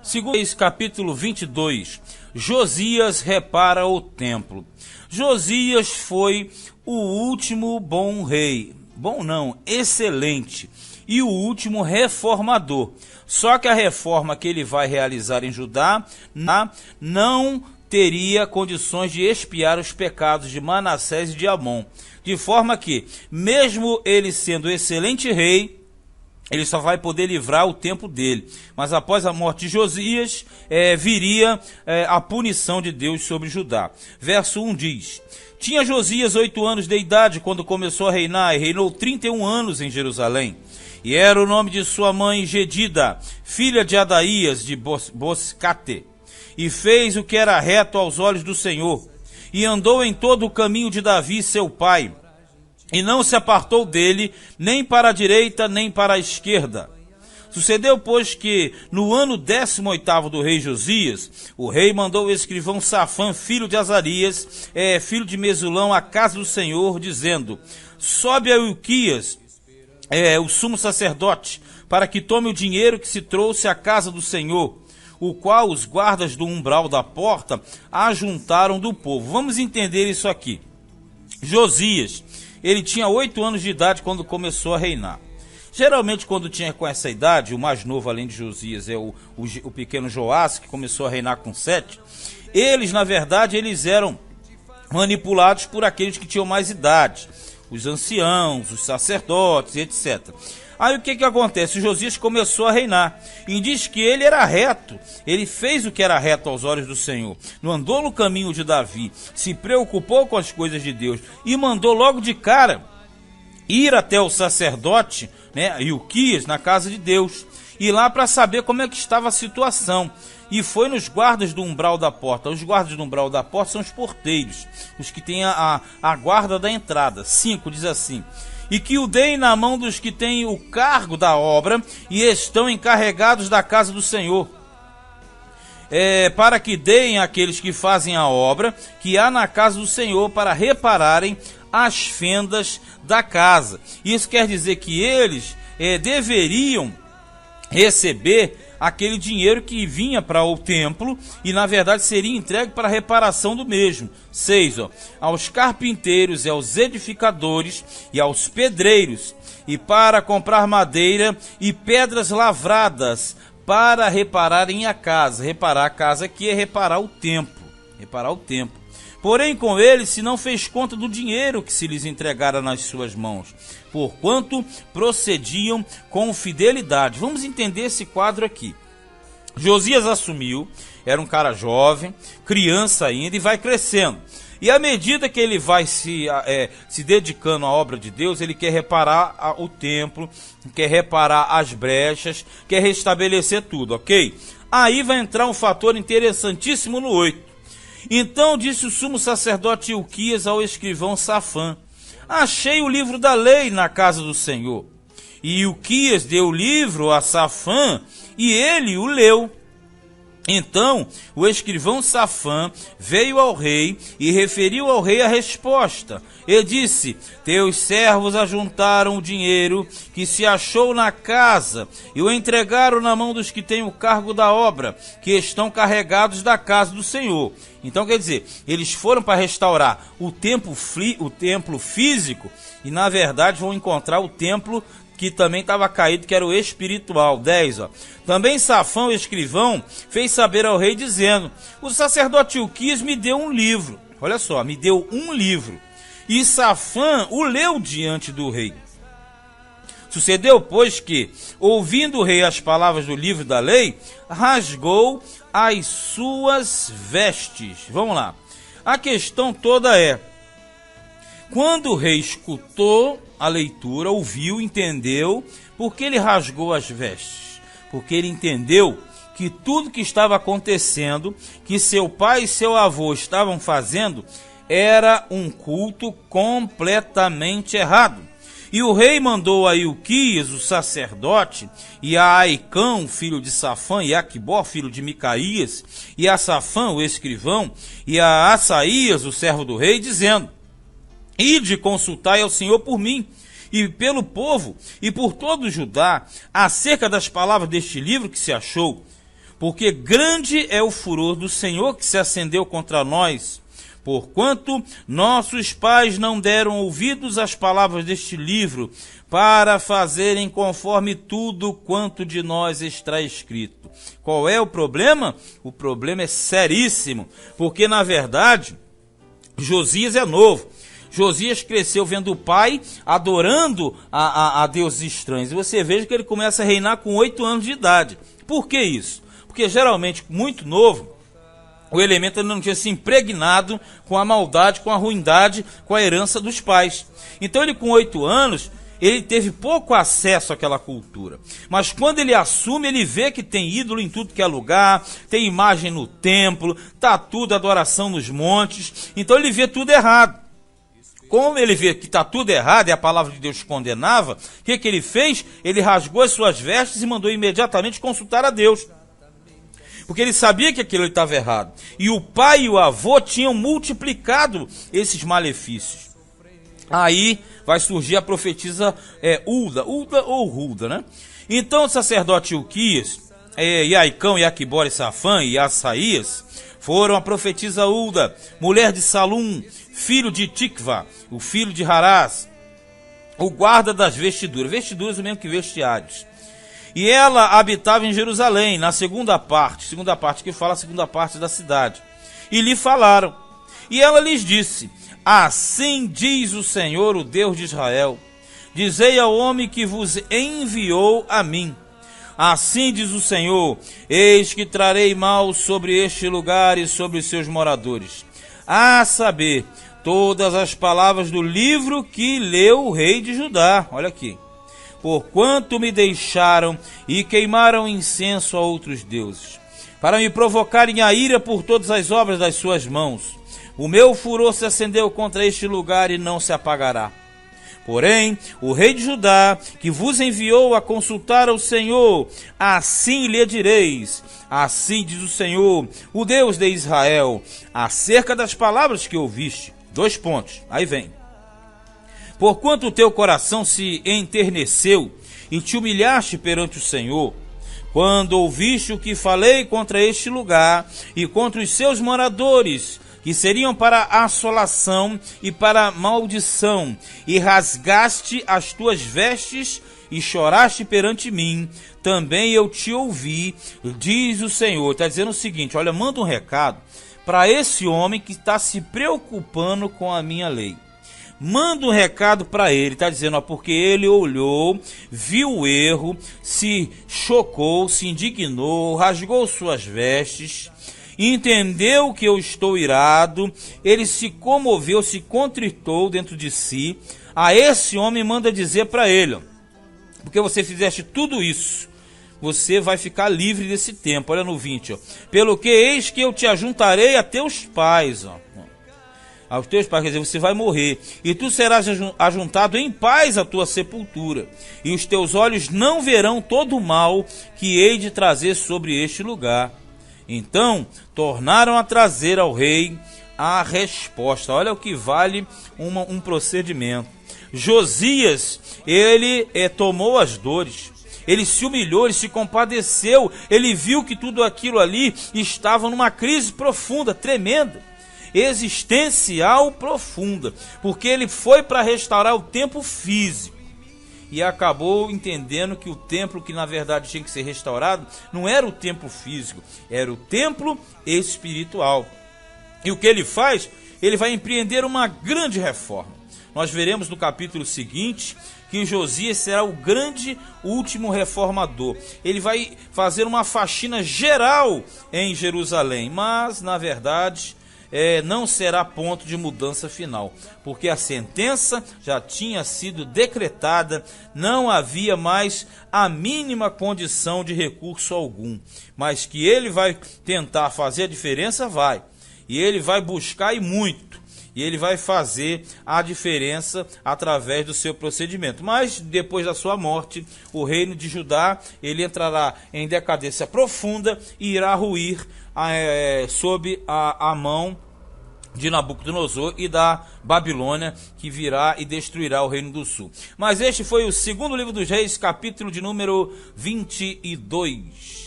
Segundo Reis, capítulo 22, Josias repara o templo. Josias foi o último bom rei, bom não, excelente, e o último reformador. Só que a reforma que ele vai realizar em Judá não teria condições de expiar os pecados de Manassés e de Amon, de forma que, mesmo ele sendo excelente rei, ele só vai poder livrar o tempo dele. Mas após a morte de Josias, viria a punição de Deus sobre Judá. Verso 1 diz: tinha Josias 8 anos de idade quando começou a reinar, e reinou 31 anos em Jerusalém. E era o nome de sua mãe Gedida, filha de Adaías de Boscate. E fez o que era reto aos olhos do Senhor, e andou em todo o caminho de Davi seu pai, e não se apartou dele, nem para a direita, nem para a esquerda. Sucedeu, pois, que no ano 18º do rei Josias, o rei mandou o escrivão Safã, filho de Azarias, filho de Mesulão, à casa do Senhor, dizendo: sobe a Ilquias, o sumo sacerdote, para que tome o dinheiro que se trouxe à casa do Senhor, o qual os guardas do umbral da porta ajuntaram do povo. Vamos entender isso aqui. Josias, ele tinha 8 anos de idade quando começou a reinar. Geralmente, quando tinha com essa idade, o mais novo além de Josias é o pequeno Joás, que começou a reinar com 7. Eles, na verdade, eles eram manipulados por aqueles que tinham mais idade, os anciãos, os sacerdotes, etc. Aí o que acontece? O Josias começou a reinar, e diz que ele era reto, ele fez o que era reto aos olhos do Senhor, não andou no caminho de Davi, se preocupou com as coisas de Deus, e mandou logo de cara ir até o sacerdote, Ilquias, na casa de Deus, ir lá para saber como é que estava a situação. E foi nos guardas do umbral da porta. Os guardas do umbral da porta são os porteiros, os que têm a guarda da entrada. 5 diz assim: e que o deem na mão dos que têm o cargo da obra e estão encarregados da casa do Senhor, para que deem àqueles que fazem a obra que há na casa do Senhor, para repararem as fendas da casa. Isso quer dizer que eles deveriam receber aquele dinheiro que vinha para o templo, e na verdade seria entregue para a reparação do mesmo. 6, aos carpinteiros e aos edificadores e aos pedreiros, e para comprar madeira e pedras lavradas, para repararem a casa. Reparar a casa aqui é reparar o templo. Porém, com eles se não fez conta do dinheiro que se lhes entregara nas suas mãos, porquanto procediam com fidelidade. Vamos entender esse quadro aqui. Josias assumiu, era um cara jovem, criança ainda, e vai crescendo. E à medida que ele vai se dedicando à obra de Deus, ele quer reparar o templo, quer reparar as brechas, quer restabelecer tudo, ok? Aí vai entrar um fator interessantíssimo no 8. Então disse o sumo sacerdote Ilquias ao escrivão Safã: achei o livro da lei na casa do Senhor. E Ilquias deu o livro a Safã, e ele o leu. Então o escrivão Safã veio ao rei e referiu ao rei a resposta. E disse: teus servos ajuntaram o dinheiro que se achou na casa e o entregaram na mão dos que têm o cargo da obra, que estão carregados da casa do Senhor. Então quer dizer, eles foram para restaurar o templo físico, e na verdade vão encontrar o templo que também estava caído, que era o espiritual. 10, também Safã, o escrivão, fez saber ao rei, dizendo: o sacerdote Ilquias me deu um livro. Olha só, me deu um livro. E Safã o leu diante do rei. Sucedeu, pois, que, ouvindo o rei as palavras do livro da lei, rasgou as suas vestes. Vamos lá. A questão toda é: quando o rei escutou a leitura, ouviu, entendeu, por que ele rasgou as vestes? Porque ele entendeu que tudo que estava acontecendo, que seu pai e seu avô estavam fazendo, era um culto completamente errado. E o rei mandou a Ilquias, o sacerdote, e a Aicão, filho de Safã, e a Aquibor, filho de Micaías, e a Safã, o escrivão, e a Assaías, o servo do rei, dizendo: ide consultai ao Senhor por mim, e pelo povo, e por todo Judá, acerca das palavras deste livro que se achou. porque grande é o furor do Senhor que se acendeu contra nós, porquanto nossos pais não deram ouvidos às palavras deste livro, para fazerem conforme tudo quanto de nós está escrito. Qual é o problema? O problema é seríssimo, porque na verdade Josias é novo. Josias cresceu vendo o pai adorando a deuses estranhos. E você veja que ele começa a reinar com 8 anos de idade. Por que isso? Porque geralmente, muito novo, o elemento não tinha se impregnado com a maldade, com a ruindade, com a herança dos pais. Então ele com 8 anos, ele teve pouco acesso àquela cultura. Mas quando ele assume, ele vê que tem ídolo em tudo que é lugar, tem imagem no templo, tá tudo adoração nos montes. Então ele vê tudo errado. Como ele vê que está tudo errado e a palavra de Deus condenava, o que ele fez? Ele rasgou as suas vestes e mandou imediatamente consultar a Deus. Porque ele sabia que aquilo estava errado. E o pai e o avô tinham multiplicado esses malefícios. Aí vai surgir a profetisa Hulda ou Hulda, né? Então o sacerdote Ilquias, Iaicão, Iaquibor e Safã e Assaías foram a profetisa Hulda, mulher de Salum, filho de Tikva, o filho de Harás, o guarda das vestiduras. Vestiduras é o mesmo que vestiários. E ela habitava em Jerusalém, na segunda parte que fala a segunda parte da cidade. E lhe falaram. E ela lhes disse: assim diz o Senhor, o Deus de Israel, dizei ao homem que vos enviou a mim. Assim diz o Senhor, eis que trarei mal sobre este lugar e sobre os seus moradores. A saber, todas as palavras do livro que leu o rei de Judá. Olha aqui. Porquanto me deixaram e queimaram incenso a outros deuses, para me provocarem a ira por todas as obras das suas mãos. O meu furor se acendeu contra este lugar e não se apagará. Porém, o rei de Judá, que vos enviou a consultar ao Senhor, assim lhe direis: assim diz o Senhor, o Deus de Israel, acerca das palavras que ouviste. 2 pontos, aí vem. Porquanto o teu coração se enterneceu e te humilhaste perante o Senhor, quando ouviste o que falei contra este lugar e contra os seus moradores, que seriam para assolação e para maldição, e rasgaste as tuas vestes e choraste perante mim, também eu te ouvi, diz o Senhor. Está dizendo o seguinte, olha, manda um recado para esse homem que está se preocupando com a minha lei. Manda um recado para ele, está dizendo, porque ele olhou, viu o erro, se chocou, se indignou, rasgou suas vestes, entendeu que eu estou irado, ele se comoveu, se contritou dentro de si. A esse homem manda dizer para ele, porque você fizeste tudo isso, você vai ficar livre desse tempo. Olha no 20, pelo que eis que eu te ajuntarei a teus pais, aos teus pais, quer dizer, você vai morrer, e tu serás ajuntado em paz à tua sepultura, e os teus olhos não verão todo o mal que hei de trazer sobre este lugar. Então tornaram a trazer ao rei a resposta. Olha o que vale um procedimento. Josias, ele tomou as dores, ele se humilhou, ele se compadeceu, ele viu que tudo aquilo ali estava numa crise profunda, tremenda, existencial profunda, porque ele foi para restaurar o templo físico e acabou entendendo que o templo que na verdade tinha que ser restaurado não era o templo físico, era o templo espiritual. E o que ele faz? Ele vai empreender uma grande reforma. Nós veremos no capítulo seguinte que Josias será o grande último reformador. Ele vai fazer uma faxina geral em Jerusalém, mas na verdade não será ponto de mudança final, porque a sentença já tinha sido decretada, não havia mais a mínima condição de recurso algum, mas que ele vai tentar fazer a diferença, vai, e ele vai buscar e muito, e ele vai fazer a diferença através do seu procedimento. Mas depois da sua morte, o reino de Judá, ele entrará em decadência profunda e irá ruir sob a mão de Nabucodonosor e da Babilônia, que virá e destruirá o reino do sul. Mas este foi o segundo livro dos reis, capítulo de número 22.